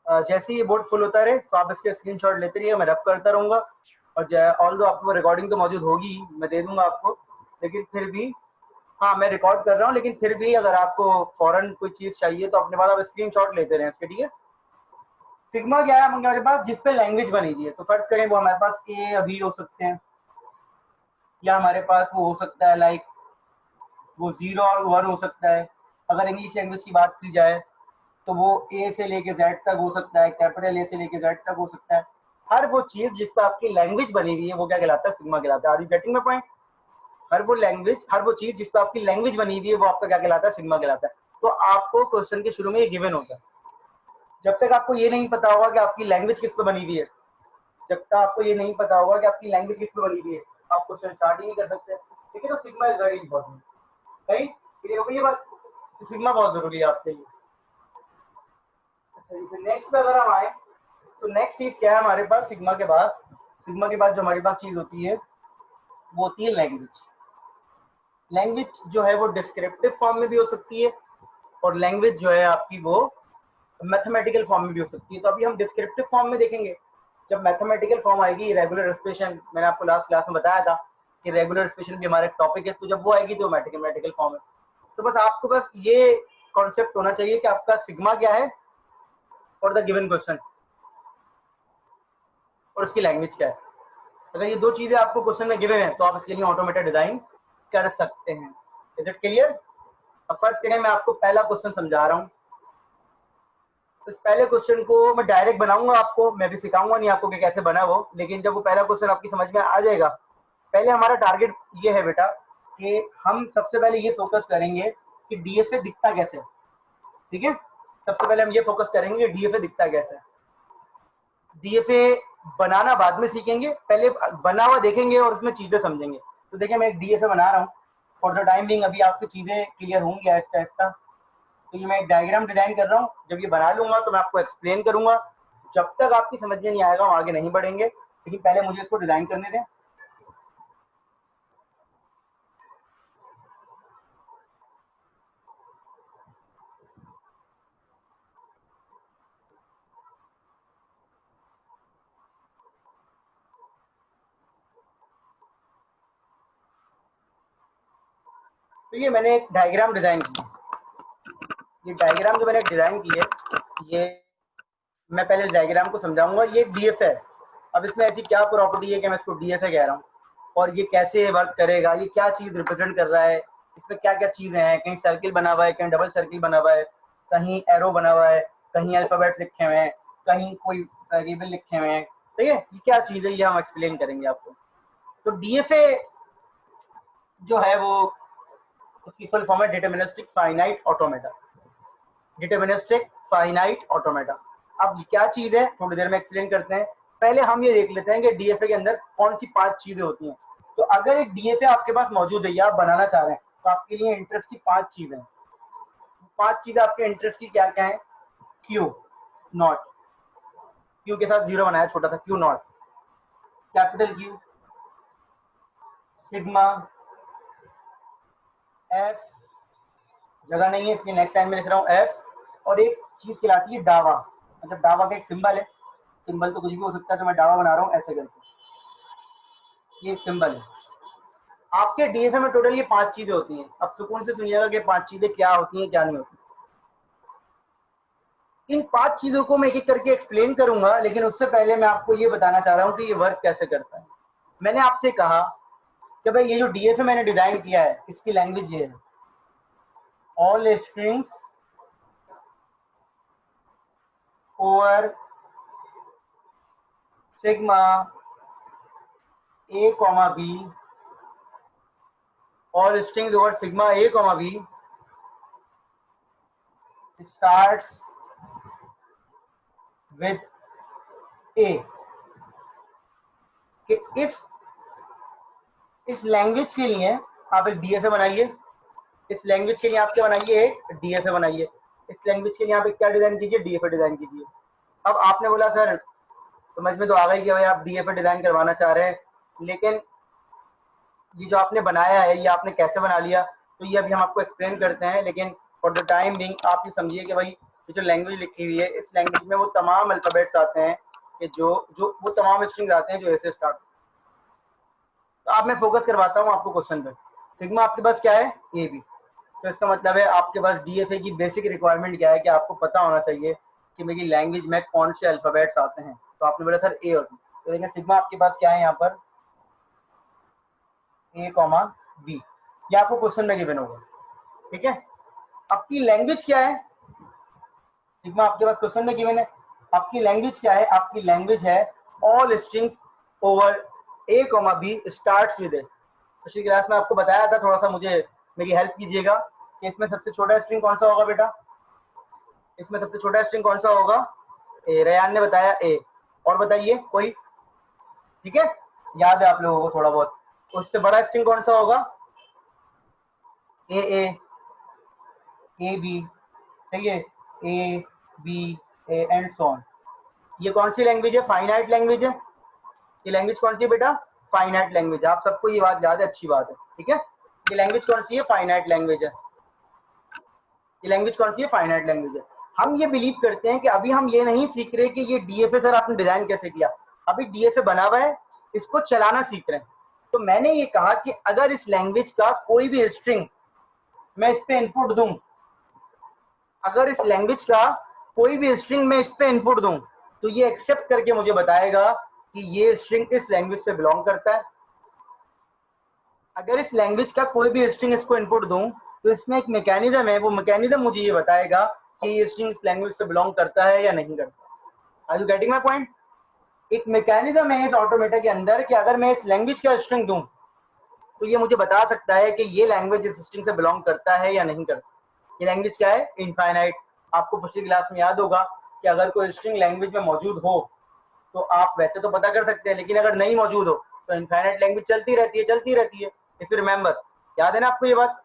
जैसे ही ये board full होता रहे तो आप इसके स्क्रीनशॉट लेते रहिए, मैं रब करता रहूँगा। और ऑल दो आपको रिकॉर्डिंग तो मौजूद होगी, मैं दे दूंगा आपको, लेकिन फिर भी हाँ मैं रिकॉर्ड कर रहा हूँ, लेकिन फिर भी अगर आपको फौरन कोई चीज़ चाहिए तो अपने पास आप स्क्रीनशॉट लेते रहें इसके, ठीक है। सिग्मा क्या है हमारे पास, जिस पे लैंग्वेज बनी हुई है, तो फर्ज करें वो हमारे पास ए अभी हो सकते हैं, या हमारे पास वो हो सकता है लाइक वो 0 और 1 हो सकता है। अगर इंग्लिश लैंग्वेज की बात की जाए तो वो ए से लेके जेड तक हो सकता है, कैपिटल ए से लेके जेड तक हो सकता है। हर वो चीज जिस पर आपकी लैंग्वेज बनी हुई है वो क्या कहलाता है, सिग्मा कहलाता है। Are you getting my point? हर वो चीज जिस पर आपकी लैंग्वेज बनी हुई है वो आपका क्या कहलाता है, सिग्मा कहलाता है। तो आपको क्वेश्चन के शुरू में ये गिवन होता है। जब तक आपको ये नहीं पता होगा कि आपकी लैंग्वेज किस पे बनी हुई है, जब तक आपको ये नहीं पता होगा कि आपकी लैंग्वेज किस पे बनी हुई है, आप क्वेश्चन स्टार्ट ही नहीं कर सकते। ठीक है, तो सिग्मा इज वेरी इंपॉर्टेंट। सही क्लियर हो गई ये बात? सिग्मा बहुत जरूरी है आपके लिए। अच्छा जी, फिर नेक्स्ट पे अगर हम आए तो नेक्स्ट चीज क्या है हमारे पास सिग्मा के बाद? सिग्मा के बाद जो हमारे पास चीज होती है वो होती है लैंग्वेज। लैंग्वेज जो है वो डिस्क्रिप्टिव फॉर्म में भी हो सकती है, और लैंग्वेज जो है आपकी वो मैथमेटिकल फॉर्म में भी हो सकती है। तो अभी हम डिस्क्रिप्टिव फॉर्म में देखेंगे। जब मैथमेटिकल फॉर्म आएगी, रेगुलर एक्सप्रेशन, मैंने आपको लास्ट क्लास में बताया था कि रेगुलर एक्सप्रेशन भी हमारा टॉपिक है, तो जब वो आएगी तो मैथमेटिकल फॉर्म है। तो बस आपको बस ये कॉन्सेप्ट होना चाहिए कि आपका सिग्मा क्या है और द गिवन क्वेश्चन, और उसकी लैंग्वेज क्या है। अगर ये दो चीजें आपको क्वेश्चन में गिवन है तो आप इसके लिए ऑटोमेटेड डिजाइन कर सकते हैं। Is it clear? अब फर्स्ट करें, मैं आपको पहला क्वेश्चन समझा रहा हूँ। इस पहले क्वेश्चन को मैं डायरेक्ट बनाऊंगा, आपको मैं भी सिखाऊंगा नहीं आपको कि कैसे बना वो, लेकिन जब वो पहला क्वेश्चन आपकी समझ में आ जाएगा, पहले हमारा टारगेट ये है बेटा कि हम सबसे पहले ये फोकस करेंगे कि डीएफए दिखता कैसे है। ठीक है, सबसे पहले हम ये फोकस करेंगे कि डीएफए दिखता कैसे है। डीएफए बनाना बाद में सीखेंगे, पहले बना हुआ देखेंगे और उसमें चीजें समझेंगे। तो देखिए मैं एक डीएफए बना रहा हूँ, फॉर द टाइम बिंग अभी आपकी चीजें क्लियर होंगी आहिस्ता आहिस्ता। तो ये मैं एक डायग्राम डिजाइन कर रहा हूँ, जब ये बना लूंगा तो मैं आपको एक्सप्लेन करूंगा। जब तक आपकी समझ में नहीं आएगा हम आगे नहीं बढ़ेंगे, लेकिन पहले मुझे इसको डिजाइन करने दें। तो ये मैंने एक डायग्राम डिजाइन की, ये डायग्राम जो मैंने डिजाइन की है, ये मैं पहले डायग्राम को समझाऊंगा। ये डीएफए है। अब इसमें ऐसी क्या प्रॉपर्टी है कि मैं इसको डीएफए कह रहा हूँ, और ये कैसे वर्क करेगा, ये क्या चीज रिप्रेजेंट कर रहा है, इसमें क्या क्या चीजें हैं, कहीं सर्किल बना हुआ है, कहीं डबल सर्किल बना हुआ है, कहीं एरो बना हुआ है, कहीं अल्फाबेट लिखे हुए हैं, कहीं कोई वेरिएबल लिखे हुए हैं। ठीक है, ये क्या चीज है ये हम एक्सप्लेन करेंगे आपको। तो डीएफए जो है वो उसकी फुल फॉर्म है deterministic finite automata. Deterministic finite automata. अब क्या चीज है थोड़ी देर में एक्सप्लेन करते हैं। पहले हम ये देख लेते हैं कि डीएफए के अंदर कौन सी 5 चीजें होती हैं। तो अगर एक डीएफए आपके पास मौजूद है या आप बनाना चाह रहे हैं तो आपके लिए इंटरेस्ट की 5 चीजें हैं। 5 चीजें आपके इंटरेस्ट की क्या क्या है? क्यू नॉट, क्यू के साथ जीरो बनाया छोटा सा, Q not, capital Q, sigma, F, जगह नहीं है इसलिए नेक्स्ट टाइम में लिख रहा हूँ एफ, और एक चीज कहलाती है डावा। मतलब डावा का एक सिंबल है, सिंबल तो कुछ भी हो सकता है, तो मैं डावा बना रहा हूँ ऐसे करके, ये एक सिंबल है। आपके डीएफए में टोटल ये 5 चीजें होती हैं। अब सुकून से सुनिएगा कि 5 चीजें क्या होती हैं क्या नहीं होती। इन 5 चीजों को मैं एक एक करके एक्सप्लेन करूंगा, लेकिन उससे पहले मैं आपको ये बताना चाह रहा हूँ कि ये वर्क कैसे करता है। मैंने आपसे कहा कि भाई ये जो डीएफए मैंने डिजाइन किया है इसकी लैंग्वेज ये है, all strings over sigma A comma B, all strings over sigma A comma B starts with A. कि इस लैंग्वेज के लिए आप एक डीएफए बनाइए, इस लैंग्वेज के लिए आप क्या बनाइए, एक डीएफए बनाइए। इस लैंग्वेज के लिए आप एक क्या डिजाइन कीजिए, डीएफए डिजाइन कीजिए। अब आपने बोला सर समझ में तो आ गई कि भाई आप डीएफए डिजाइन करवाना चाह रहे हैं, लेकिन ये जो आपने बनाया है ये आपने कैसे बना लिया, तो ये अभी हम आपको एक्सप्लेन करते हैं। लेकिन फॉर द टाइम बिंग आप ये समझिए कि भाई ये जो लैंग्वेज लिखी हुई है, इस लैंग्वेज में वो तमाम अल्फाबेट्स आते हैं कि जो वो तमाम स्ट्रिंग्स आते हैं जो ऐसे स्टार्ट। तो अब मैं फोकस करवाता हूँ आपको क्वेश्चन पे। सिग्मा आपके पास क्या है? A B. तो इसका मतलब है आपके पास डीएफए की बेसिक रिक्वायरमेंट क्या है कि आपको पता होना चाहिए कि मेरी लैंग्वेज में कौन से अल्फाबेट्स आते हैं। तो आपने बोला सर ए और बी, तो देखिए सिग्मा आपके पास क्या है यहाँ पर, ए कॉमा बी, ये आपको क्वेश्चन में गिवन होगा, ठीक है। आपकी लैंग्वेज क्या है? सिग्मा आपके पास क्वेश्चन में गिवन है। आपकी लैंग्वेज क्या है? आपकी लैंग्वेज है all strings over A comma B starts with A. पिछली क्लास में आपको बताया था, थोड़ा सा मुझे मेरी हेल्प कीजिएगा कि इसमें सबसे छोटा स्ट्रिंग कौन सा होगा बेटा? इसमें सबसे छोटा स्ट्रिंग कौन सा होगा? ए। रेयान ने बताया ए। और बताइए कोई? ठीक है, याद है आप लोगों को थोड़ा बहुत। उससे बड़ा स्ट्रिंग कौन सा होगा? ए ए, ए बी, चाहिए A B A and so on. ये कौन सी लैंग्वेज है? फाइनाइट लैंग्वेज है। ये लैंग्वेज कौन सी है बेटा? फाइनाइट लैंग्वेज है। आप सबको ये बात याद है, अच्छी बात है, ठीक है। ये लैंग्वेज कौन सी है? फाइनाइट लैंग्वेज है। ये लैंग्वेज कौन सी है? फाइनाइट लैंग्वेज है। हम ये बिलीव करते हैं कि अभी हम ये नहीं सीख रहे कि ये डीएफए सर आपने डिजाइन कैसे किया, अभी डीएफए बना हुआ है, इसको चलाना सीख रहे हैं। तो मैंने ये कहा कि अगर इस लैंग्वेज का कोई भी स्ट्रिंग मैं इस पे इनपुट दूं, अगर इस लैंग्वेज का कोई भी स्ट्रिंग मैं इस पे इनपुट दूं, तो ये एक्सेप्ट करके मुझे बताएगा कि ये स्ट्रिंग इस लैंग्वेज से बिलोंग करता है। अगर इस लैंग्वेज का कोई भी स्ट्रिंग इसको इनपुट दूं, तो इसमें एक मैकेनिज्म है, वो मैकेनिज्म मुझे ये बताएगा कि ये स्ट्रिंग इस लैंग्वेज से बिलोंग करता है या नहीं करता। Are you getting my point? एक मैकेनिज्म है इस ऑटोमेटा के अंदर कि अगर मैं इस लैंग्वेज का स्ट्रिंग दूं, तो ये मुझे बता सकता है कि ये लैंग्वेज इस स्ट्रिंग से बिलोंग करता है या नहीं करता। ये लैंग्वेज क्या है? इनफाइनाइट। आपको पिछली क्लास में याद होगा कि अगर कोई स्ट्रिंग लैंग्वेज में मौजूद हो तो आप वैसे तो पता कर सकते हैं, लेकिन अगर नहीं मौजूद हो तो इनफाइनाइट लैंग्वेज चलती रहती है, चलती रहती है। इफ यू रिमेंबर, याद है ना आपको ये बात?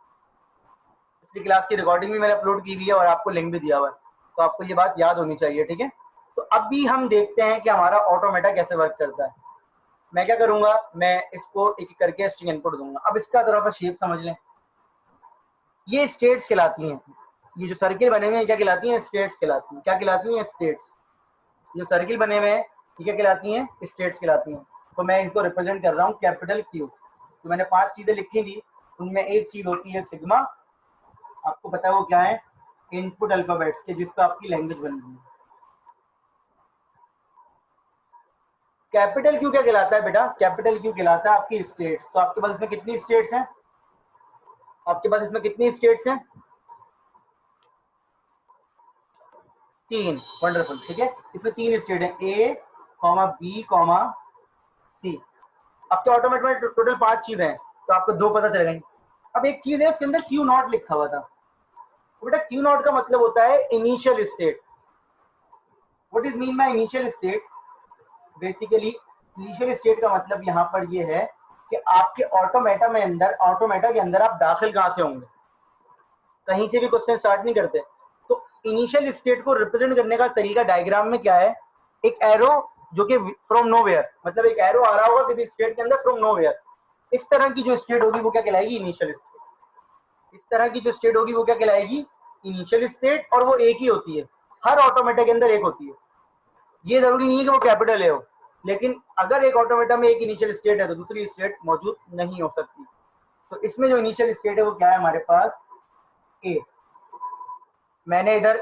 पिछली क्लास की रिकॉर्डिंग भी मैंने अपलोड की हुई है और आपको लिंक भी दिया हुआ है, तो आपको ये बात याद होनी चाहिए, ठीक है। तो अभी हम देखते हैं कि हमारा ऑटोमेटा कैसे वर्क करता है। मैं क्या करूंगा, मैं इसको एक एक करके स्ट्रिंग इनपुट दूंगा। अब इसका थोड़ा सा शेप समझ लें। ये स्टेट्स कहलाती हैं, ये जो सर्किल बने हुए हैं क्या कहलाती हैं? स्टेट्स कहलाती हैं। क्या कहलाती हैं? स्टेट्स। जो सर्किल बने हुए हैं ये क्या कहलाती हैं? स्टेट्स कहलाती हैं। तो मैं इनको रिप्रेजेंट कर रहा हूँ कैपिटल क्यू। तो मैंने 5 चीजें लिखी थी, उनमें एक चीज होती है सिग्मा। आपको पता है वो क्या है? इनपुट अल्फाबेट्स के जिस पर आपकी लैंग्वेज बनी हुई है। कैपिटल क्यू क्या कहलाता है बेटा? कैपिटल क्यू कहलाता है आपकी स्टेट्स। तो आपके पास इसमें कितनी स्टेट्स हैं? आपके पास इसमें कितनी स्टेट्स हैं? 3। वंडरफुल, ठीक है। इसमें 3 स्टेट है, ए कॉमा बी कॉमा सी। अब तो ऑटोमेटिक में टोटल 5 चीजें हैं, तो आपको 2 पता चल गई। अब एक चीज है उसके अंदर क्यू नॉट लिखा हुआ था। तो बेटा क्यू नॉट का मतलब होता है initial state. What is mean by initial state? Basically initial state का मतलब यहाँ पर ये है कि आपके ऑटोमेटा में अंदर, ऑटोमेटा के अंदर आप दाखिल कहाँ से होंगे? कहीं से भी क्वेश्चन स्टार्ट नहीं करते। तो इनिशियल स्टेट को रिप्रेजेंट करने का तरीका डायग्राम में क्या है? एक एरो जो कि फ्रॉम नोवेयर, मतलब एक एरो आ रहा होगा किसी स्टेट के अंदर फ्रॉम नोवेयर। इस तरह की जो स्टेट होगी वो क्या कहलाएगी? Initial state. इस तरह की जो स्टेट होगी वो क्या कहलाएगी? Initial state. और वो एक ही होती है, हर ऑटोमेटा के अंदर एक होती है। ये जरूरी नहीं है कि वो कैपिटल है हो, लेकिन अगर एक ऑटोमेटा में एक इनिशियल स्टेट है तो दूसरी स्टेट मौजूद नहीं हो सकती। तो इसमें जो इनिशियल स्टेट है वो क्या है हमारे पास? ए। मैंने इधर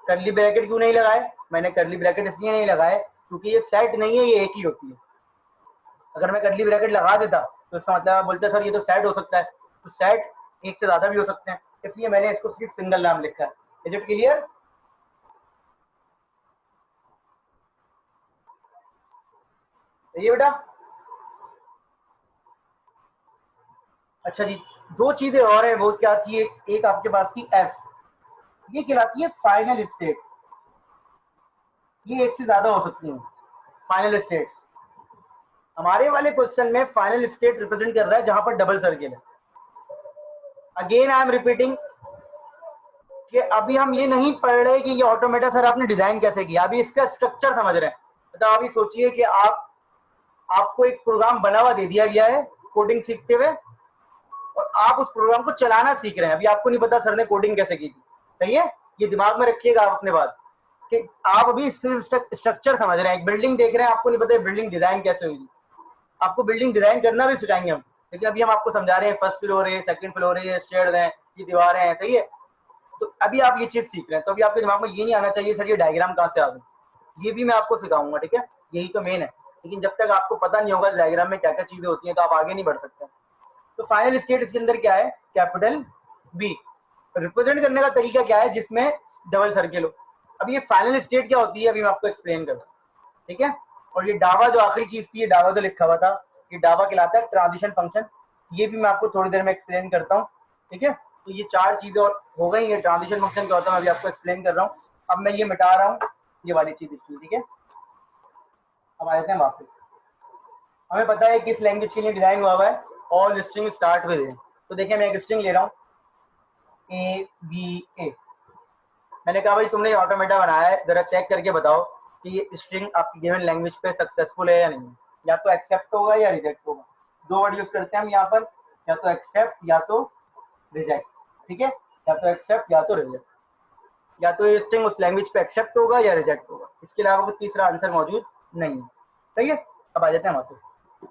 करली ब्रैकेट क्यों नहीं लगाए? मैंने करली ब्रैकेट इसलिए नहीं लगाए क्योंकि ये सेट नहीं है, ये एक ही होती है। अगर मैं करली ब्रैकेट लगा देता तो इसका मतलब बोलते सर ये तो सेट हो सकता है, तो सेट एक से ज्यादा भी हो सकते हैं, इसलिए मैंने इसको सिर्फ सिंगल नाम लिखा है। Is it clear? ये बेटा अच्छा जी, 2 चीजें और है, वो क्या थी? एक आपके पास थी एफ, ये कहलाती है फाइनल स्टेट। ये एक से ज्यादा हो सकती है फाइनल स्टेट्स। हमारे वाले क्वेश्चन में फाइनल स्टेट रिप्रेजेंट कर रहा है जहां पर डबल सर्किल है। अगेन आई एम रिपीटिंग कि अभी हम ये नहीं पढ़ रहे कि ये ऑटोमेटा सर आपने डिजाइन कैसे किया, अभी इसका स्ट्रक्चर समझ रहे हैं। मतलब अभी सोचिए कि आपको एक प्रोग्राम बना हुआ दे दिया गया है कोडिंग सीखते हुए, और आप उस प्रोग्राम को चलाना सीख रहे हैं। अभी आपको नहीं पता सर ने कोडिंग कैसे की थी, सही है? ये दिमाग में रखिएगा आप अपने बात कि आप अभी सिर्फ स्ट्रक्चर समझ रहे हैं, एक बिल्डिंग देख रहे हैं, आपको नहीं पता बिल्डिंग डिजाइन कैसे हुई। आपको बिल्डिंग डिजाइन करना भी सिखाएंगे हम, लेकिन अभी हम आपको समझा रहे हैं फर्स्ट फ्लोर है, सेकंड फ्लोर है, स्टेयर्स हैं, ये दीवारें हैं, सही है। तो अभी आप ये चीज सीख रहे हैं, तो अभी आपके दिमाग में ये नहीं आना चाहिए सर ये डायग्राम कहाँ से आ गई, ये भी मैं आपको सिखाऊंगा, ठीक है, यही तो मेन है। लेकिन जब तक आपको पता नहीं होगा डायग्राम में क्या क्या चीजें होती हैं तो आप आगे नहीं बढ़ सकते। तो फाइनल स्टेट इसके अंदर क्या है, कैपिटल बी। रिप्रेजेंट करने का तरीका क्या है, जिसमें डबल सर्किल हो। अब ये फाइनल स्टेट क्या होती है अभी मैं आपको एक्सप्लेन करूँ, ठीक है। और ये डावा जो आखिरी चीज थी, ये डावा जो लिखा हुआ था, ये डावा कहलाता है ट्रांजिशन फंक्शन। ये भी मैं आपको थोड़ी देर में एक्सप्लेन करता हूँ, ठीक है। तो ये चार चीजें और हो गई। ये ट्रांजिशन फंक्शन क्या होता है मैं अभी आपको एक्सप्लेन कर रहा हूँ। अब मैं ये मिटा रहा हूँ, ये वाली चीज दिखती, ठीक है। अब आ जाते हैं वापस। हमें पता है किस लैंग्वेज के लिए डिजाइन हुआ है, ऑल स्ट्रिंग स्टार्ट विद ए। तो देखिए मैं एक स्ट्रिंग ले रहा हूँ ए बी ए। मैंने कहा भाई तुमने ऑटोमेटा बनाया है, जरा चेक करके बताओ कि ये स्ट्रिंग आपकी गिवन लैंग्वेज पे सक्सेसफुल है या नहीं। या तो एक्सेप्ट होगा या रिजेक्ट होगा। दो वर्ड यूज करते हैं हम यहाँ पर, या तो एक्सेप्ट या तो रिजेक्ट, ठीक है। या तो एक्सेप्ट या तो रिजेक्ट, या तो ये स्ट्रिंग उस लैंग्वेज पे एक्सेप्ट होगा या रिजेक्ट होगा, इसके अलावा कोई तीसरा आंसर मौजूद नहीं है, सही है। अब आ जाते हैं वापस।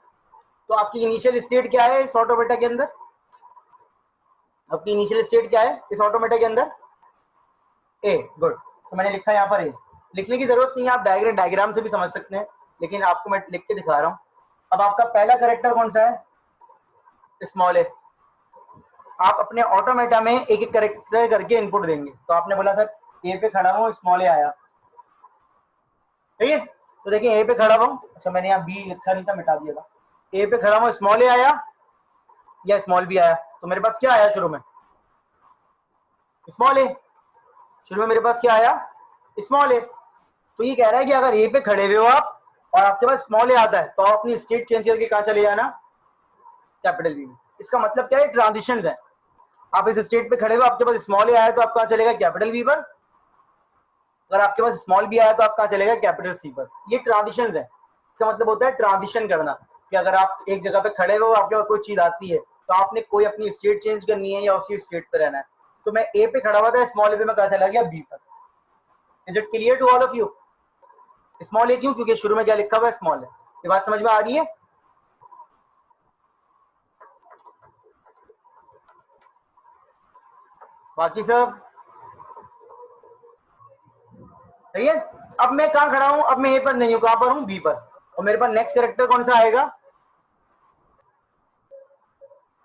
तो आपकी इनिशियल स्टेट क्या है इस ऑटोमेटा के अंदर, आपकी इनिशियल स्टेट क्या है इस ऑटोमेटा के अंदर, ए। गुड। तो मैंने लिखा यहाँ पर ए, लिखने की जरूरत नहीं है, आप डायग्राम से भी समझ सकते हैं, लेकिन आपको मैं लिख के दिखा रहा हूँ। अब आपका पहला कैरेक्टर कौन सा है, स्मॉल ए। आप अपने ऑटोमेटा में एक एक कैरेक्टर करके इनपुट देंगे। तो आपने बोला सर ए पे खड़ा हूँ, स्मॉल ए आया, ठीक है। तो देखिए ए पे खड़ा हूँ, अच्छा मैंने यहाँ बी लिखा नहीं था, मिटा दिया था। ए पे खड़ा हूँ, स्मॉल ए आया या स्मॉल बी आया, तो मेरे पास क्या आया शुरू में, स्मॉल ए। शुरू में मेरे पास क्या आया, स्मॉल ए। तो ये कह रहा है कि अगर ए पे खड़े हुए हो आप और आपके पास स्मॉल ए आता है तो आप अपनी स्टेट चेंज करके कहाँ चले जाना, कैपिटल बी में। इसका मतलब क्या है, ट्रांजिशन है। आप इस स्टेट पे खड़े हो, आपके पास स्मॉल ए आया तो आप कहाँ चलेगा, कैपिटल बी पर। अगर आपके पास स्मॉल बी आया तो आप कहाँ चलेगा, कैपिटल सी पर। ये ट्रांजिशन है। इसका मतलब होता है ट्रांजिशन करना, कि अगर आप एक जगह पे खड़े हो, आपके पास कोई चीज आती है तो आपने कोई अपनी स्टेट चेंज करनी है या उसी स्टेट पे रहना है। तो मैं ए पे खड़ा हुआ था, स्मॉल ए पे मैं कहाँ चला गया, बी पर। Is it clear to all of you. Small A क्यों, क्योंकि शुरू में क्या लिखा हुआ है, स्मॉल है। ये बात समझ में आ रही है। बाकी सब सही है। अब मैं कहाँ खड़ा हूं, अब मैं ए पर नहीं हूं, कहां पर हूं, बी पर। और मेरे पास नेक्स्ट कैरेक्टर कौन सा आएगा,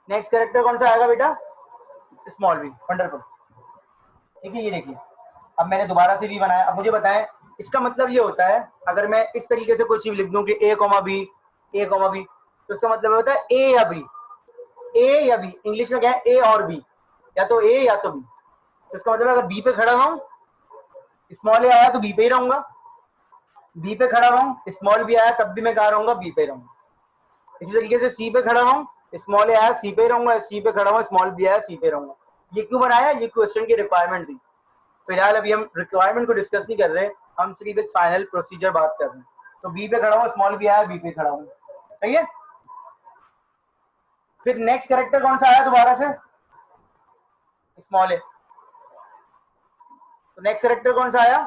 नेक्स्ट कैरेक्टर कौन सा आएगा बेटा, स्मॉल बी। वंडरफुल, ठीक है। ये देखिए अब मैंने दोबारा से बी बनाया। अब मुझे बताएं इसका मतलब ये होता है, अगर मैं इस तरीके से कोई चीज लिख दूं कि ए कॉमा बी, ए कॉमा बी, तो इसका मतलब होता है ए या बी, ए या बी। इंग्लिश में क्या है, ए और बी, या तो ए या तो बी। तो इसका मतलब अगर बी पे खड़ा हुआ हूं, स्मॉल ए आया तो बी पे ही रहूंगा, बी पे खड़ा हुआ हूं, स्मॉल बी आया तब भी मैं कहाँ रहूंगा, बी पे रहूंगा। इसी तरीके से सी पे खड़ा हूं, स्मॉल ए आया सी पे रहूंगा, सी पे खड़ा हूं, स्मॉल बी आया सी पे रहूंगा। ये क्यों बनाया, ये क्वेश्चन की रिक्वायरमेंट थी। फिलहाल अभी हम रिक्वायरमेंट को डिस्कस नहीं कर रहे, हम सिर्फ एक फाइनल प्रोसीजर बात कर रहे हैं। तो बी पे खड़ा हूं, स्मॉल बी आया, बी पे खड़ा हूं, सही है। फिर नेक्स्ट कैरेक्टर कौन सा आया दोबारा से, स्मॉल ए। तो नेक्स्ट कैरेक्टर कौन सा आया,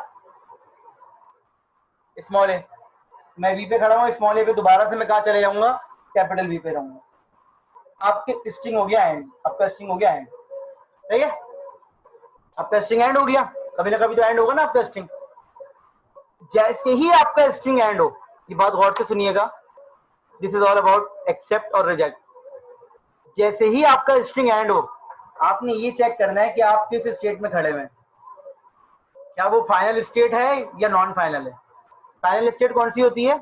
स्मॉल ए। मैं बी पे खड़ा हूँ, स्मॉल ए पे दोबारा से मैं कहाँ चले जाऊंगा, कैपिटल बी पे रहूंगा। आपके स्ट्रिंग हो गया एंड, आपका स्ट्रिंग हो गया एंड, ठीक है। आपका स्ट्रिंग एंड हो गया, कभी ना कभी तो एंड होगा ना आपका स्ट्रिंग। जैसे ही आपका स्ट्रिंग एंड हो, ये बात गौर से सुनिएगा, this is all about accept और रिजेक्ट। जैसे ही आपका स्ट्रिंग एंड हो, आपने ये चेक करना है कि आप किस स्टेट में खड़े हुए हैं, क्या वो फाइनल स्टेट है या नॉन फाइनल है। फाइनल स्टेट कौन सी होती है,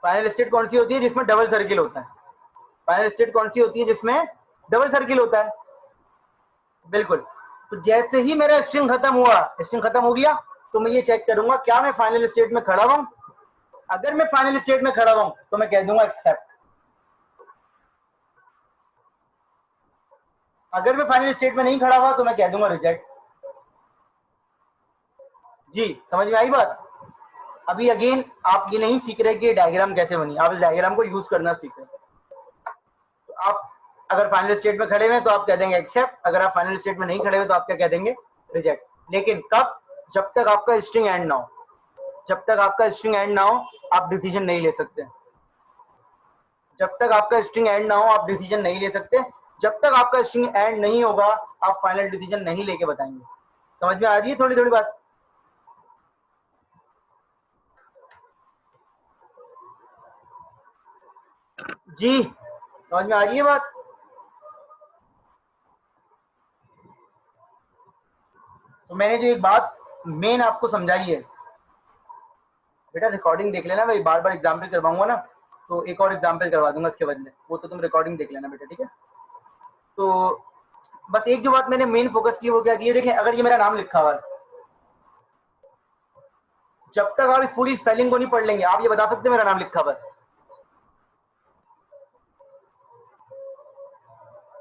फाइनल स्टेट कौन सी होती है जिसमें डबल सर्किल होता है। फाइनल स्टेट कौन सी होती है जिसमें डबल सर्किल होता है, बिल्कुल। तो जैसे ही मेरा स्ट्रिंग खत्म हुआ, स्ट्रिंग खत्म हो गया, तो मैं ये चेक करूंगा क्या मैं फाइनल स्टेट में खड़ा हूं। अगर मैं फाइनल स्टेट में खड़ा हूं तो मैं कह दूंगा एक्सेप्ट। अगर मैं फाइनल स्टेट में नहीं खड़ा हुआ तो मैं कह दूंगा रिजेक्ट। जी समझ में आई बात। अभी अगेन आप ये नहीं सीख रहे कि डायग्राम कैसे बनी, आप इस डायग्राम को यूज करना सीख रहे। तो आप अगर फाइनल स्टेट में खड़े हुए तो आप कह देंगे एक्सेप्ट, अगर आप फाइनल स्टेट में नहीं खड़े हुए तो आप क्या कह देंगे, रिजेक्ट। लेकिन कब, जब तक आपका स्ट्रिंग एंड ना हो, जब तक आपका स्ट्रिंग एंड ना हो आप डिसीजन नहीं ले सकते, जब तक आपका स्ट्रिंग एंड ना हो आप डिसीजन नहीं ले सकते, जब तक आपका स्ट्रिंग एंड नहीं होगा आप फाइनल डिसीजन नहीं लेके बताएंगे। समझ में आ रही है थोड़ी थोड़ी बात? जी समझ में आ रही है बात? तो मैंने जो एक बात मेन आपको समझाई है, बेटा रिकॉर्डिंग देख लेना, मैं बार बार एग्जाम्पल करवाऊंगा ना, तो एक और एग्जाम्पल करवा दूंगा इसके बदले, वो तो तुम रिकॉर्डिंग देख लेना बेटा, ठीक है? तो बस एक जो बात मैंने मेन फोकस की वो क्या की है, देखें अगर ये मेरा नाम लिखा हुआ है, जब तक आप इस पूरी स्पेलिंग को नहीं पढ़ लेंगे आप ये बता सकते मेरा नाम लिखा हुआ है?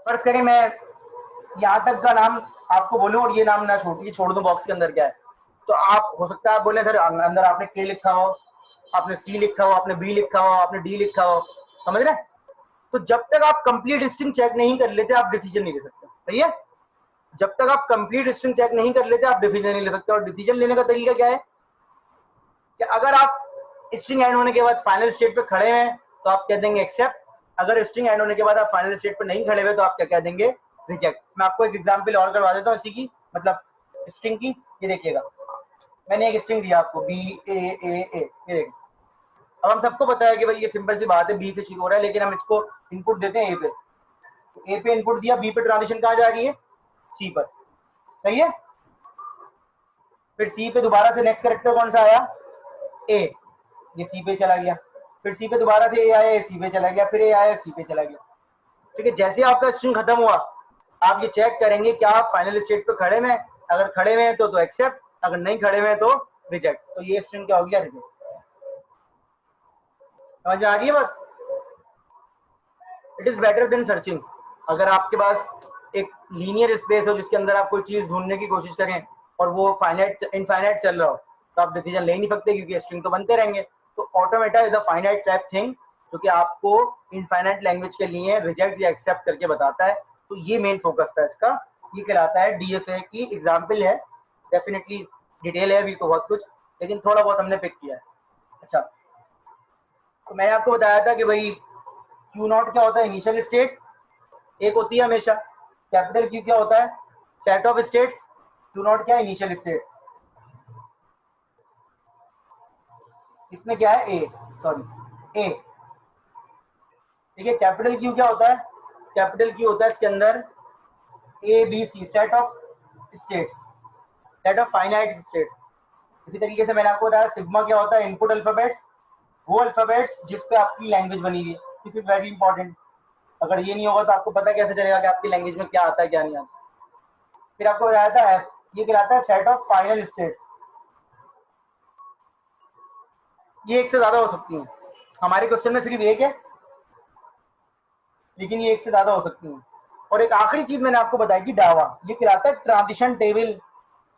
फर्ज करें मैं यहाँ तक का नाम आपको बोलूं और ये नाम ना छोड़ दूं बॉक्स के अंदर क्या है, तो आप हो सकता है आप बोले सर अंदर आपने के लिखा हो, आपने सी लिखा हो, आपने बी लिखा हो, आपने डी लिखा हो, समझ रहे? तो जब तक आप कंप्लीट स्ट्रिंग चेक नहीं कर लेते आप डिसीजन नहीं ले सकते, सही है? जब तक आप कंप्लीट स्ट्रिंग चेक नहीं कर लेते आप डिसीजन नहीं ले सकते। और डिसीजन लेने का तरीका क्या है कि अगर आप स्ट्रिंग एंड होने के बाद फाइनल स्टेट पे खड़े हैं तो आप कह देंगे एक्सेप्ट, अगर स्ट्रिंग एंड होने के बाद आप फाइनल स्टेट पे नहीं खड़े हुए तो आप क्या कह देंगे, रिजेक्ट। मैं आपको एक एग्जांपल और करवा देता हूँ इसी की, मतलब स्ट्रिंग की। ये देखिएगा मैंने एक स्ट्रिंग दिया आपको बी ए ए, ये देखिए। अब हम सबको पता है कि भाई ये सिंपल सी बात है, बी से शुरू हो रहा है, लेकिन हम इसको इनपुट देते हैं ए पे, ए पे इनपुट दिया, बी पे ट्रांजिशन कहाँ जा रही है, सी पर, सही है? फिर सी पे दोबारा से नेक्स्ट कैरेक्टर कौन सा आया, ए, ये सी पे चला गया। फिर सी पे दोबारा से ए आया, सी पे चला गया, फिर ए आया, सी पे चला गया। ठीक है, जैसे आपका स्ट्रिंग खत्म हुआ आप ये चेक करेंगे क्या आप फाइनल स्टेट पे खड़े में, अगर खड़े हुए हैं तो एक्सेप्ट, अगर नहीं खड़े हुए हैं तो रिजेक्ट। तो ये स्ट्रिंग क्या हो गया, रिजेक्ट। समझ में आ रही है बात? It is better than searching. अगर आपके पास एक लीनियर स्पेस हो जिसके अंदर आप कोई चीज ढूंढने की कोशिश करें और वो फाइनाइट इनफाइनाइट चल रहा हो तो आप डिसीजन ले नहीं सकते क्योंकि स्ट्रिंग तो बनते रहेंगे। तो automata is a finite type thing जो कि आपको इनफाइनाइट लैंग्वेज के लिए रिजेक्ट या एक्सेप्ट करके बताता है। तो ये मेन फोकस था इसका, ये कहलाता है डीएफए की एग्जाम्पल है। डेफिनेटली डिटेल है अभी तो बहुत कुछ, लेकिन थोड़ा बहुत हमने पिक किया है। अच्छा, तो मैंने आपको बताया था कि भाई क्यू नॉट क्या होता है, इनिशियल स्टेट एक होती है हमेशा। कैपिटल क्यू क्या होता है, set of states. Q not क्या है, इनिशियल स्टेट। इसमें क्या है, ए, सॉरी ए, ठीक है। कैपिटल क्यू क्या होता है, कैपिटल क्यू होता है इसके अंदर A B C, set of states, set of finite states. इसी तरीके से मैंने आपको बताया सिग्मा क्या होता है, इनपुट अल्फाबेट्स, वो अल्फाबेट्स जिस पे आपकी लैंग्वेज बनी हुई है। This is very important. अगर ये नहीं होगा तो आपको पता कैसे चलेगा कि आपकी लैंग्वेज में क्या आता है क्या नहीं आता। फिर आपको बताया था एफ, ये कहलाता है सेट ऑफ फाइनल स्टेट्स। ये एक से ज्यादा हो सकती है, हमारे क्वेश्चन में सिर्फ एक है लेकिन ये एक से ज्यादा हो सकती है। और एक आखिरी चीज मैंने आपको बताई थी डावा, ये कहलाता है ट्रांजिशन टेबल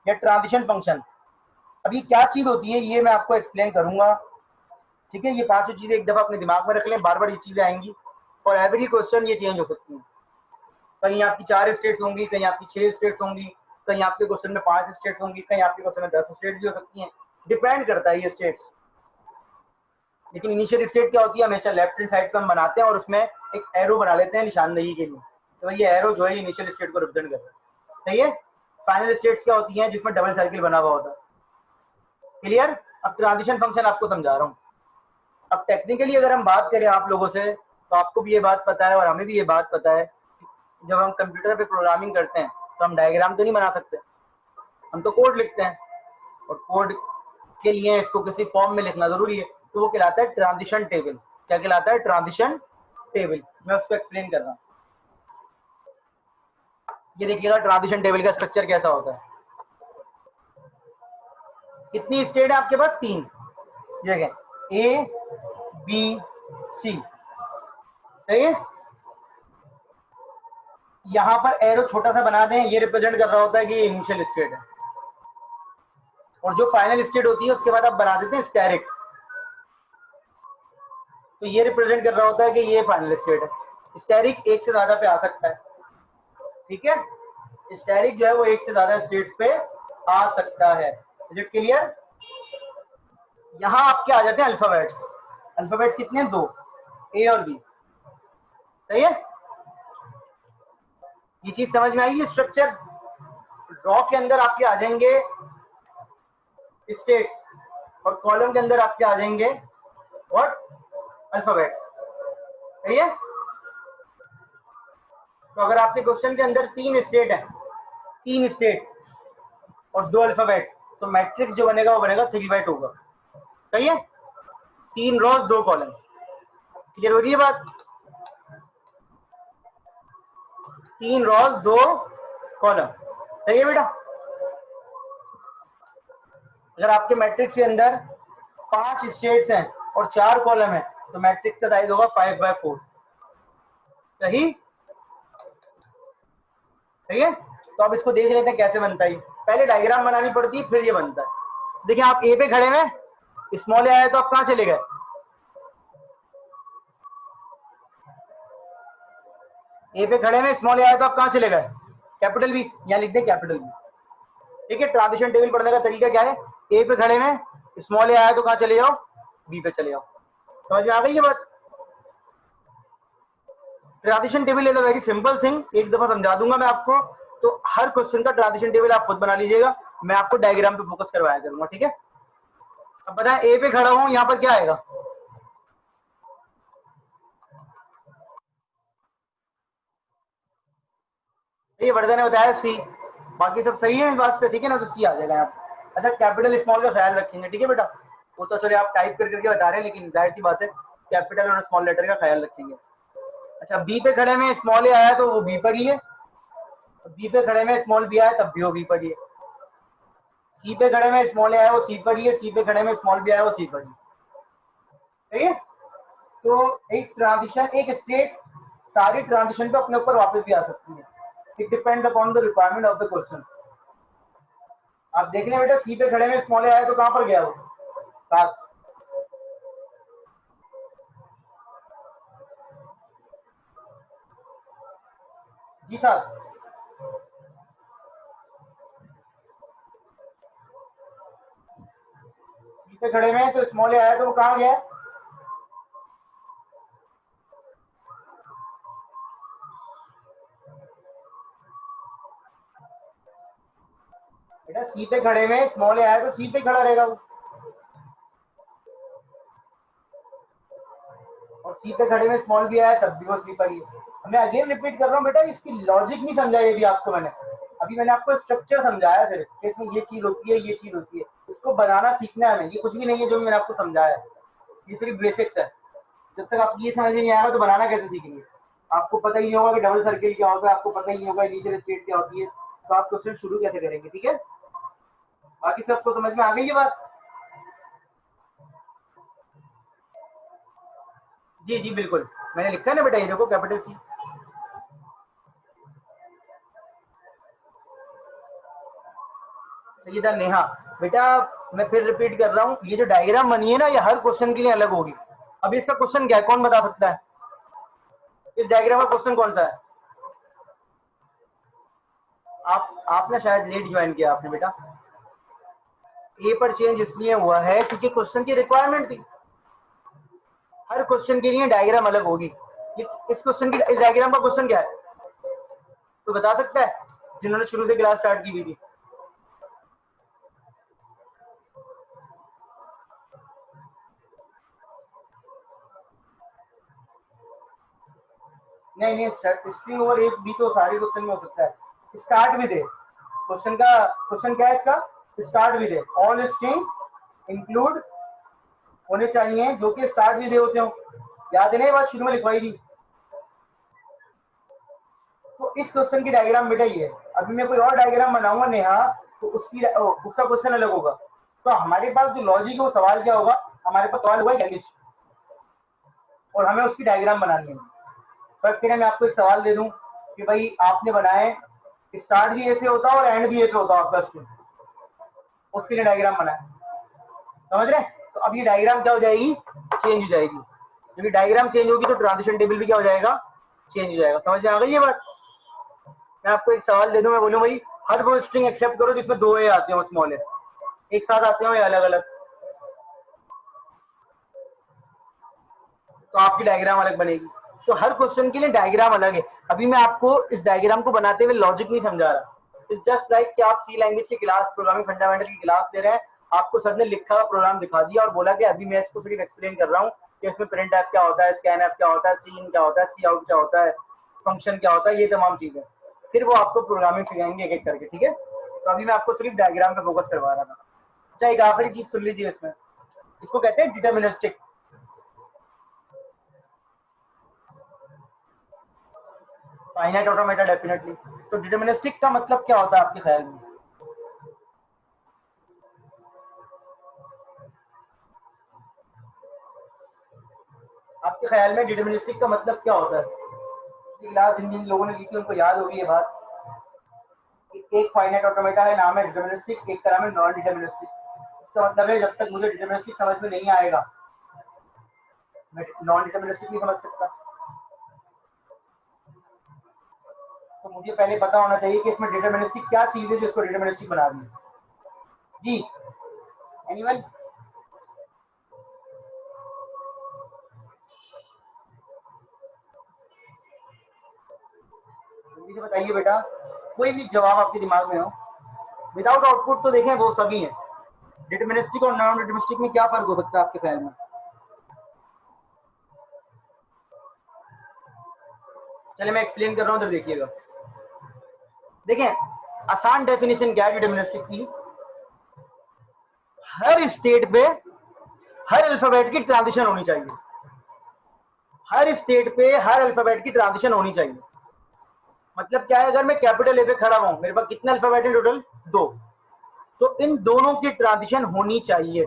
या ट्रांजिशन फंक्शन। अब ये क्या चीज होती है ये मैं आपको एक्सप्लेन करूंगा, ठीक है? ये पांचों चीजें एक दफा अपने दिमाग में रख लें, बार बार ये चीजें आएंगी और एवरी क्वेश्चन ये चेंज हो सकती है। कहीं आपकी 4 स्टेट्स होंगी, कहीं आपकी 6 स्टेट्स होंगी, कहीं आपके क्वेश्चन में 5 स्टेट्स होंगी, कहीं आपके क्वेश्चन में 10 स्टेट भी हो सकती हैं, डिपेंड करता है ये स्टेट्स। लेकिन इनिशियल स्टेट क्या होती है, हमेशा लेफ्ट हैंड साइड पे हम बनाते हैं और उसमें एक एरो बना लेते हैं निशानदेही के लिए, तो ये एरो जो है इनिशियल स्टेट को रिप्रेजेंट कर रहा है, सही है? फाइनल स्टेट्स क्या होती हैं, जिसमें डबल सर्किल बना हुआ होता है। क्लियर? अब ट्रांजिशन फंक्शन आपको समझा रहा हूँ। अब टेक्निकली अगर हम बात करें आप लोगों से तो आपको भी ये बात पता है और हमें भी ये बात पता है, जब हम कंप्यूटर पे प्रोग्रामिंग करते हैं तो हम डायग्राम तो नहीं बना सकते, हम तो कोड लिखते हैं और कोड के लिए इसको किसी फॉर्म में लिखना जरूरी है, तो वो कहलाता है ट्रांजिशन टेबल। क्या कहलाता है, ट्रांजिशन टेबल। मैं उसको एक्सप्लेन कर रहा हूँ। ये देखिएगा ट्रांजिशन टेबल का स्ट्रक्चर कैसा होता है। कितनी स्टेट है आपके पास, 3। देखें ए बी सी, सही है? यहां पर एरो छोटा सा बना दें, ये रिप्रेजेंट कर रहा होता है कि ये इनिशियल स्टेट है, और जो फाइनल स्टेट होती है उसके बाद आप बना देते हैं स्टेरिक, तो ये रिप्रेजेंट कर रहा होता है कि ये फाइनल स्टेट है। स्टेरिक एक से ज्यादा पे आ सकता है, ठीक है। स्टेरिक जो है वो एक से ज्यादा स्टेट्स पे आ सकता है। Is it clear? यहां आपके आ जाते हैं अल्फाबेट्स। अल्फाबेट्स कितने हैं? 2, ए और बी, सही है। ये चीज समझ में आई? स्ट्रक्चर रॉ के अंदर आपके आ जाएंगे स्टेट्स और कॉलम के अंदर आपके आ जाएंगे और अल्फाबेट्स, सही है। तो अगर आपके क्वेश्चन के अंदर 3 स्टेट है, 3 स्टेट और 2 अल्फाबेट, तो मैट्रिक्स जो बनेगा वो बनेगा 3/2 का, सही है। 3 रोज 2 कॉलम, क्लियर हो रही है बात? 3 रोज 2 कॉलम, सही है बेटा। अगर आपके मैट्रिक्स के अंदर 5 स्टेट्स हैं और 4 कॉलम है, तो मैट्रिक्स का साइज होगा 5/4, सही, सही है। तो अब इसको देख लेते हैं कैसे बनता है। पहले डायग्राम बनानी पड़ती है, फिर ये बनता है। देखिए आप ए पे खड़े हैं, स्मॉल ए आया तो आप कहां चले गए? ए पे खड़े में स्मॉल ए आया तो आप कहां चले गए? कैपिटल बी, यहां लिख दे कैपिटल बी, ठीक है। ट्रांजिशन टेबल पढ़ने का तरीका क्या है? ए पे खड़े में स्मॉल ए आया तो कहां चले जाओ? बी पे चले जाओ। समझ में आ गई ये बात? Transition table is a very simple thing, एक दफा समझा दूंगा मैं आपको, तो हर क्वेश्चन का ट्रांजिशन टेबल आप खुद बना लीजिएगा, मैं आपको डायग्राम पे फोकस करवाया करूंगा, ठीक है। अब बताएं, ए पे खड़ा हूं, यहां पर क्या आएगा? ये वर्धन ने बताया सी, बाकी सब सही है इस बात से, ठीक है ना, तो सी आ जाएगा यहाँ पे। अच्छा कैपिटल स्मॉल का ख्याल रखेंगे, ठीक है बेटा। वो तो चलिए आप टाइप कर करके बता रहे हैं, लेकिन जाहिर सी बात है कैपिटल और स्मॉल लेटर का ख्याल रखेंगे। अच्छा बी पे खड़े में स्मॉल ए आया तो वो बी पर ही है, बी पे खड़े में स्मॉल बी आया तब भी वो बी पर ही है। सी पे खड़े में स्मॉल ए आया वो सी पर ही है, सी पे खड़े में स्मॉल बी आया वो सी पर ही, ठीक है। तो एक ट्रांजिशन, एक स्टेट सारी ट्रांजिशन पे अपने ऊपर वापस भी आ सकती है, it depends upon the requirement of the question. आप देख लें बेटा, सी पे खड़े में स्मॉल ए आया तो कहां पर गया वो? सात, जी सात। सी पे खड़े में तो स्मॉल ए आया तो वो कहां गया? बेटा सी पे खड़े में स्मॉल ए आया तो सी पे खड़ा रहेगा वो, और सी पे खड़े में स्मॉल बी आया तब भी वो सी पर ही है। मैं अगेन रिपीट कर रहा हूँ बेटा, इसकी लॉजिक नहीं समझाई अभी आपको मैंने, अभी मैंने आपको स्ट्रक्चर समझाया सिर्फ कि इसमें ये चीज होती है, ये चीज होती है, उसको बनाना सीखना है। ये कुछ भी नहीं है जो मैंने आपको समझाया है, ये सिर्फ बेसिक्स है। जब तक आप ये समझ में नहीं आएगा तो बनाना कैसे सीखेंगे? आपको पता ही नहीं होगा कि डबल सर्किल क्या होता है, आपको पता ही नहीं होगा इनिशियल स्टेट क्या होती है, तो आप क्वेश्चन शुरू कैसे करेंगे? ठीक है, बाकी सबको समझ में आ गई ये बात? जी जी बिल्कुल, मैंने लिखा है ना बेटा, ये देखो कैपिटल सी। सईदा नेहा, बेटा मैं फिर रिपीट कर रहा हूँ, ये जो डायग्राम बनी है ना, ये हर क्वेश्चन के लिए अलग होगी। अभी इसका क्वेश्चन क्या है, कौन बता सकता है? इस डायग्राम का क्वेश्चन कौन सा है? आपने शायद लेट ज्वाइन किया आपने बेटा। ए पर चेंज इसलिए हुआ है क्योंकि क्वेश्चन की रिक्वायरमेंट थी, हर क्वेश्चन के लिए डायग्राम अलग होगी। इस क्वेश्चन की, इस डायग्राम का क्वेश्चन क्या है तो बता सकता है, जिन्होंने शुरू से क्लास स्टार्ट की हुई थी? नहीं नहीं, स्ट्रिंग ओवर एक भी तो सारे क्वेश्चन में हो सकता है। स्टार्ट विद ए, क्वेश्चन का क्वेश्चन क्या है इसका? Start with A, all strings include होने चाहिए जो कि स्टार्ट विद ए होते हो। याद है ना, ये बात शुरू में लिखवाई थी। तो इस क्वेश्चन की डायग्राम बेटा ये है। अभी मैं कोई और डायग्राम बनाऊंगा नेहा, तो उसका क्वेश्चन अलग होगा। तो हमारे पास जो लॉजिक है वो सवाल क्या होगा? हमारे पास सवाल हुआ लैंग्वेज, और हमें उसकी डायग्राम बनानी है। फर्स्ट के लिए मैं आपको एक सवाल दे दूं कि भाई आपने बनाए, स्टार्ट भी ऐसे होता है और एंड भी ऐसे होता है आपका स्टूडेंट, उसके लिए डायग्राम बनाए, समझ रहे? तो अब ये डायग्राम क्या हो जाएगी? चेंज हो जाएगी। जब ये डायग्राम चेंज होगी तो ट्रांजिशन टेबल भी क्या हो जाएगा? चेंज हो जाएगा। समझ में आ गई ये बात? मैं आपको एक सवाल दे दूं, मैं बोलूं भाई हर वो स्ट्रिंग एक्सेप्ट करो जिसमें 2 ए आते हो, स्मॉल ए एक साथ आते हो या अलग अलग, तो आपकी डायग्राम अलग बनेगी। तो हर क्वेश्चन के लिए डायग्राम अलग है। अभी मैं आपको इस डायग्राम को बनाते हुए लॉजिक नहीं समझा रहा। इट्स जस्ट लाइक कि आप सी लैंग्वेज की क्लास, प्रोग्रामिंग फंडामेंटल की क्लास ले रहे हैं, आपको सर ने लिखा हुआ प्रोग्राम दिखा दिया और बोला कि अभी मैं इसको सिर्फ एक्सप्लेन कर रहा हूँ कि इसमें प्रिंट एफ क्या होता है, स्कैन एफ क्या होता है, सी इन क्या होता है, सी आउट क्या होता है, फंक्शन क्या होता है, ये तमाम चीजें। फिर वो आपको प्रोग्रामिंग सिखाएंगे एक एक करके, ठीक है? तो अभी मैं आपको सिर्फ डायग्राम पे फोकस करवा रहा था। अच्छा, एक आखिरी चीज सुन लीजिए इसमें, इसको कहते हैं डिटर्मिनिस्टिक। Finite automata definitely. तो डिटर्मिनिस्टिक का मतलब क्या होता है आपके ख्याल में? आपके ख्याल में डिटर्मिनिस्टिक का मतलब क्या होता है? क्लास जिन जिन लोगों ने ली थी उनको याद होगी ये बात। एक फाइनाइट ऑटोमेटा है, नाम है डिटर्मिनिस्टिक, एक का नाम है नॉन डिटर्मिनिस्टिक। इसका मतलब है जब तक मुझे डिटर्मिनिस्टिक समझ में नहीं आएगा मैं नॉन डिटर्मिनिस्टिक नहीं समझ सकता। तो मुझे पहले पता होना चाहिए कि इसमें डिटर्मिनिस्टिक क्या चीज है जो इसको डिटर्मिनिस्टिक बना रही है। जी, एनीवन? जल्दी से बताइए बेटा, कोई भी जवाब आपके दिमाग में हो। विदाउट आउटपुट तो देखें वो सभी है। डिटर्मिनिस्टिक और नॉन डिटर्मिनिस्टिक में क्या फर्क हो सकता है आपके ख्याल में? चलिए मैं एक्सप्लेन कर रहा हूँ, इधर देखिएगा। देखें, आसान डेफिनेशन क्या है डिटर्मिनिस्टिक की? हर स्टेट पे हर अल्फाबेट की ट्रांजिशन होनी चाहिए। हर स्टेट पे हर अल्फाबेट की ट्रांजिशन होनी चाहिए। मतलब क्या है, अगर मैं कैपिटल ए पे खड़ा हूं, मेरे पास कितने अल्फाबेट है टोटल? 2। तो इन दोनों की ट्रांजिशन होनी चाहिए।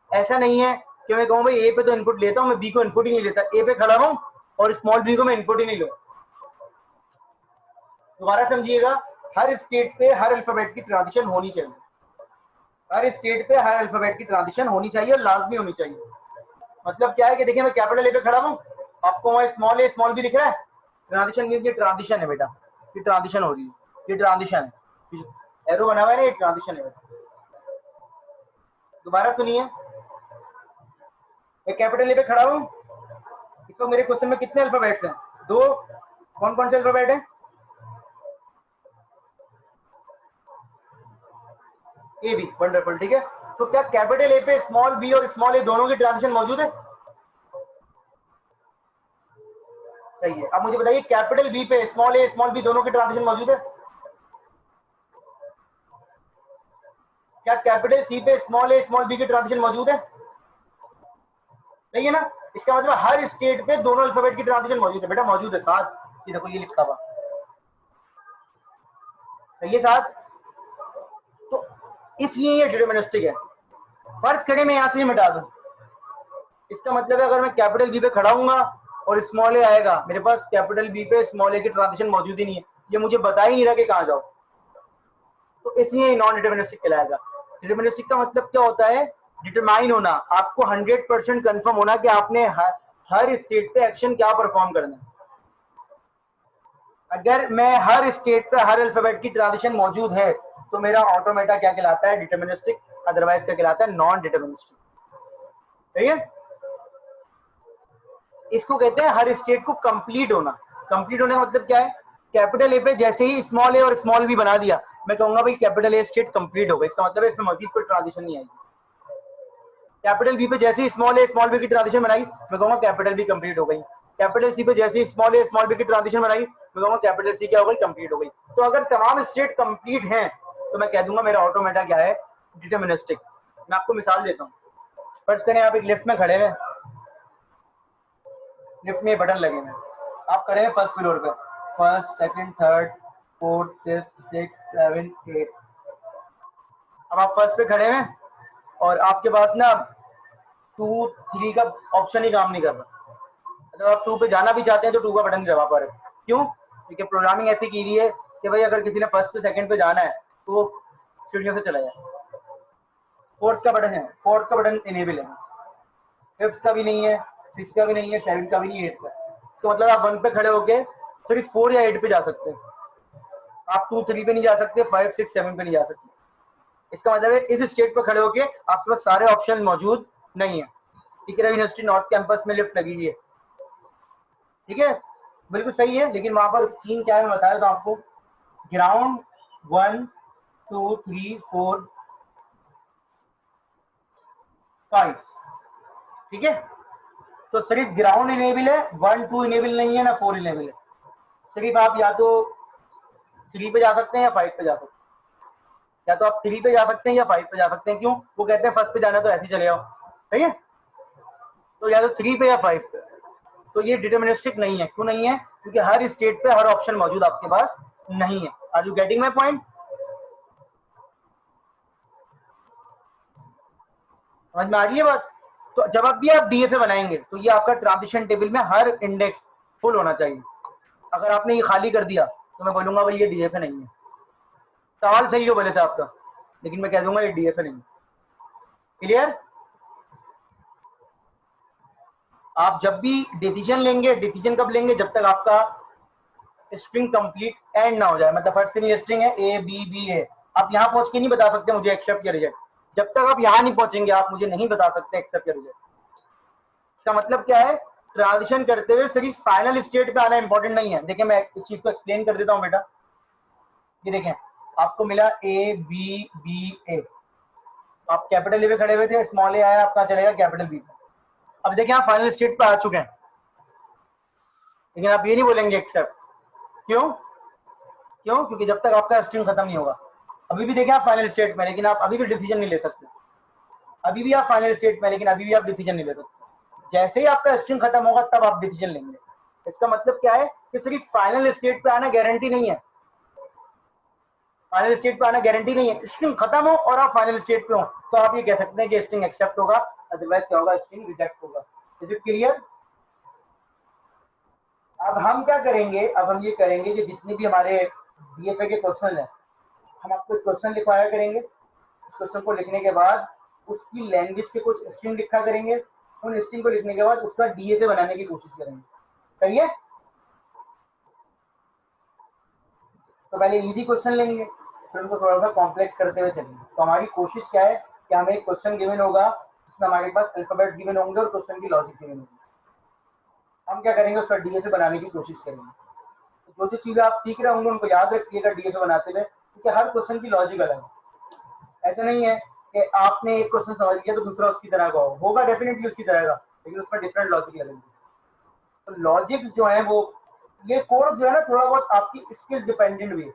ऐसा नहीं है कि मैं कहूं भाई ए पे तो इनपुट लेता हूं, मैं बी को इनपुट ही नहीं लेता, ए पे खड़ा हूं और स्मॉल बी को मैं इनपुट ही नहीं लूं। दोबारा समझिएगा, हर स्टेट पे हर अल्फाबेट की ट्रांजिशन होनी चाहिए। हर स्टेट पे हर अल्फाबेट की ट्रांजिशन होनी चाहिए और लाजमी होनी चाहिए। मतलब क्या है कि देखिए मैं कैपिटल ए पे खड़ा हूं, आपको वहां स्मॉल ए स्मॉल बी दिख रहा है? ट्रांजिशन मीन ये ट्रांजिशन है बेटा, ये ट्रांजिशन हो रही है, ये ट्रांजिशन है, एरो बना हुआ है ना, ये ट्रांजिशन है। दोबारा सुनिए, मैं कैपिटल ए पे खड़ा हूं, इस वक्त मेरे क्वेश्चन में कितने अल्फाबेट्स हैं? 2। कौन कौन से अल्फाबेट है? ए बी, वंडरफुल, ठीक है। तो क्या कैपिटल ए पे स्मॉल बी और स्मॉल ए दोनों की ट्रांजिशन मौजूद है? सही है। अब मुझे बताइए कैपिटल बी पे स्मॉल ए स्मॉल बी दोनों की ट्रांजिशन मौजूद है? क्या कैपिटल सी पे स्मॉल ए स्मॉल बी की ट्रांजिशन मौजूद है? सही है ना? इसका मतलब हर स्टेट पे दोनों अल्फाबेट की ट्रांजिशन मौजूद है बेटा, मौजूद है साथ। ये देखो ये लिखा हुआ, सही है साथ। तो इसलिए ये डिटरमिनिस्टिक है। फर्ज करें मैं यहां से ही मिटा दूं, इसका मतलब है अगर मैं कैपिटल बी पे खड़ा हूंगा और स्मॉल ए आएगा, मेरे पास कैपिटल बी पे स्मॉल ए की ट्रांजिशन मौजूद ही नहीं है, ये मुझे बता ही नहीं रहा कि कहां जाओ। तो इसलिए नॉन डिटरमिनिस्टिक कहलाएगा। डिटरमिनिस्टिक का मतलब क्या होता है? डिटरमाइन होना, आपको 100% कंफर्म होना कि आपने हर स्टेट पे एक्शन क्या परफॉर्म करना है। अगर मैं हर स्टेट पे हर अल्फाबेट की ट्रांजिशन मौजूद है तो मेरा ऑटोमेटा क्या कहलाता है? डिटरमिनिस्टिक। अदरवाइज क्या कहलाता है? Non deterministic. ठीक है? इसको कहते हैं हर स्टेट को कंप्लीट होना। कंप्लीट होने का मतलब क्या है? कैपिटल ए पे जैसे ही स्मॉल ए और स्मॉल बी बना दिया, मैं कहूंगा भाई कैपिटल ए स्टेट कंप्लीट हो गई, इसका मतलब है इसमें मजीद कोई ट्रांजिशन नहीं आएगी। कैपिटल बी पे जैसे ही स्मॉल ए स्मॉल बी की ट्रांजिशन बनाई, मैं कहूंगा कैपिटल बी कंप्लीट हो गई। कैपिटल सी पे जैसे ही स्मॉल ए स्मॉल बी की ट्रांजिशन बनाई, मैं कहूंगा कैपिटल सी क्या हो गई? कंप्लीट हो गई। तो अगर तमाम स्टेट कंप्लीट हैं तो मैं कह दूंगा मेरा ऑटोमेटा क्या है? डिटरमिनिस्टिक। मैं आपको मिसाल देता हूँ। फर्ज करें आप एक लिफ्ट में खड़े हैं, लिफ्ट में बटन लगे हैं, आप खड़े हैं फर्स्ट फ्लोर पे, first second third fourth fifth six seven eight. अब आप फर्स्ट पे खड़े हैं और आपके पास ना 2 3 का ऑप्शन ही काम नहीं कर रहा। मतलब आप 2 पे जाना भी चाहते हैं तो 2 का बटन नहीं दबा पा रहे। क्यों? क्योंकि प्रोग्रामिंग ऐसी की हुई है कि भाई अगर किसी ने फर्स्ट से सेकंड पे जाना है तो वो सीढ़ियों से चला जाए। फोर्थ का बटन है, फोर्थ का बटन इनेबल है, फिफ्थ का भी नहीं है, सिक्स का भी नहीं है, सेवन का भी नहीं है, एट का। इसका मतलब आप 1 पे खड़े होके सिर्फ 4 या 8 पे जा सकते हैं, आप 2 3 पे नहीं जा सकते, 5 6 7 पे नहीं जा सकते। इसका मतलब है इस स्टेट पे खड़े होके आपके पास सारे ऑप्शन मौजूद नहीं है। टिकरा यूनिवर्सिटी नॉर्थ कैंपस में लिफ्ट लगी हुई है, ठीक है, बिल्कुल सही है, लेकिन वहां पर सीन क्या है मैं बता देता हूं आपको। ग्राउंड 1 2 3 4 5, ठीक है, तो सिर्फ ग्राउंड इनेबल है, 1 2 इनेबल नहीं है ना 4 इनेबल है। सिर्फ आप या तो 3 पे जा सकते हैं या 5 पे जा सकते हैं, या तो आप 3 पे जा सकते हैं या 5 पे जा सकते हैं। क्यों? वो कहते हैं फर्स्ट पे जाना तो ऐसे ही चले जाओ, सही है, तो या तो 3 पे या 5 पे। तो ये डिटर्मिनिस्टिक नहीं है। क्यों नहीं है? क्योंकि हर स्टेट पे हर ऑप्शन मौजूद आपके पास नहीं है। Are you getting my point? समझ में आ रही है बात? तो जब भी आप डीएफए बनाएंगे तो ये आपका ट्रांजिशन टेबल में हर इंडेक्स फुल होना चाहिए। अगर आपने ये खाली कर दिया तो मैं बोलूंगा भाई ये डीएफए नहीं है। सवाल सही हो भले से आपका, लेकिन मैं कह दूंगा ये डीएफए नहीं है। क्लियर? आप जब भी डिसीजन लेंगे, डिसीजन कब लेंगे? जब तक आपका स्ट्रिंग कंप्लीट एंड ना हो जाए। मतलब फर्स्ट की स्ट्रिंग है ए बी बी ए, आप यहाँ पहुंच के नहीं बता सकते मुझे एक्सेप्ट या रिजेक्ट। जब तक आप यहाँ नहीं पहुंचेंगे आप मुझे नहीं बता सकते एक्सेप्ट या रिजेक्ट। इसका मतलब क्या है? ट्रांजिशन करते हुए सिर्फ फाइनल स्टेट पे आना इंपॉर्टेंट नहीं है। देखिए मैं इस चीज को एक्सप्लेन कर देता हूँ बेटा। ये देखें, आपको मिला ए बी बी ए, आप कैपिटल ए पे खड़े हुए थे, स्मॉल ए आया, आपका चलेगा कैपिटल बी पे। अब देखिए आप फाइनल स्टेट पे आ चुके हैं, लेकिन आप ये नहीं बोलेंगे एक्सेप्ट। क्यों? क्यों? क्योंकि जब तक आपका स्ट्रिंग खत्म नहीं होगा। अभी भी देखें आप फाइनल स्टेट में, लेकिन आप अभी भी डिसीजन नहीं ले सकते। अभी भी आप फाइनल स्टेट में, लेकिन अभी भी आप डिसीजन नहीं ले सकते। जैसे ही आपका स्ट्रिंग खत्म होगा तब आप डिसीजन लेंगे। इसका मतलब क्या है कि सिर्फ फाइनल स्टेट पे आना गारंटी नहीं है। फाइनल स्टेट पे आना गारंटी नहीं है। स्ट्रिंग खत्म हो और आप फाइनल स्टेट पे हो तो आप ये कह सकते हैं कि स्ट्रिंग एक्सेप्ट होगा, अदरवाइज क्या होगा? स्ट्रिंग रिजेक्ट होगा। Is it clear? अब हम क्या करेंगे? अब हम ये करेंगे कि जितने भी हमारे डीएफए के क्वेश्चन है, हम आपको क्वेश्चन लिखवाया करेंगे। इस क्वेश्चन को लिखने के बाद उसकी लैंग्वेज के कुछ स्ट्रिंग लिखा करेंगे। उन स्ट्रिंग को लिखने के बाद उसका डीएफए बनाने की कोशिश करेंगे। सही है? तो पहले इजी क्वेश्चन लेंगे, फिर उनको थोड़ा सा कॉम्प्लेक्स करते हुए चलेंगे। तो हमारी कोशिश क्या है कि हमें एक क्वेश्चन गिवन होगा, उसमें हमारे पास अल्फाबेट गिवन होंगे और क्वेश्चन की लॉजिक गिवन होगी। हम क्या करेंगे? उसका डीएफए बनाने की कोशिश करेंगे। तो जो चीजें आप सीख रहे होंगे उनको याद रखिएगा डीएफए बनाते हुए, क्योंकि हर क्वेश्चन की लॉजिक अलग है। ऐसा नहीं है कि आपने एक क्वेश्चन समझ लिया तो दूसरा उसकी तरह का होगा, डेफिनेटली उसकी तरह का, लेकिन उसमें डिफरेंट लॉजिक लगेगी। तो लॉजिक्स जो है वो, ये कोर्स जो है ना थोड़ा बहुत आपकी स्किल्स डिपेंडेंट भी है।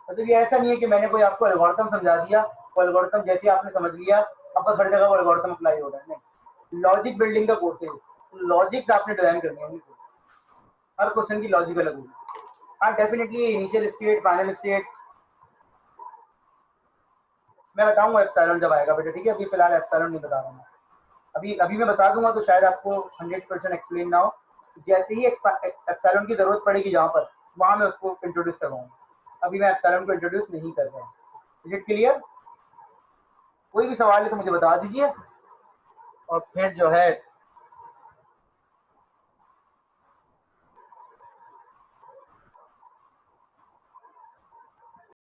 मतलब ये ऐसा नहीं है कि मैंने कोई आपको एल्गोरिथम समझा दिया, वो एल्गोरिथम जैसे आपने समझ लिया अब बस हर जगह वो एल्गोरिथम अप्लाई हो रहा है, नहीं। लॉजिक बिल्डिंग का कोर्स है, लॉजिक्स आपने डिजाइन करनी है, हर क्वेश्चन की लॉजिक अलग होगी। हाँ definitely initial state, final state मैं बताऊंगा एप्सिलॉन जब आएगा बेटा, ठीक है? अभी फिलहाल एप्सिलॉन नहीं बता रहा हूँ। अभी मैं बता दूंगा तो शायद आपको 100% एक्सप्लेन ना हो। जैसे ही एप्सिलॉन की जरूरत पड़ेगी जहाँ पर, वहां मैं उसको इंट्रोड्यूस करवाऊंगा। अभी मैं एप्सिलॉन को इंट्रोड्यूस नहीं कर रहा हूँ। Is it clear? कोई भी सवाल है तो मुझे बता दीजिए, और फिर जो है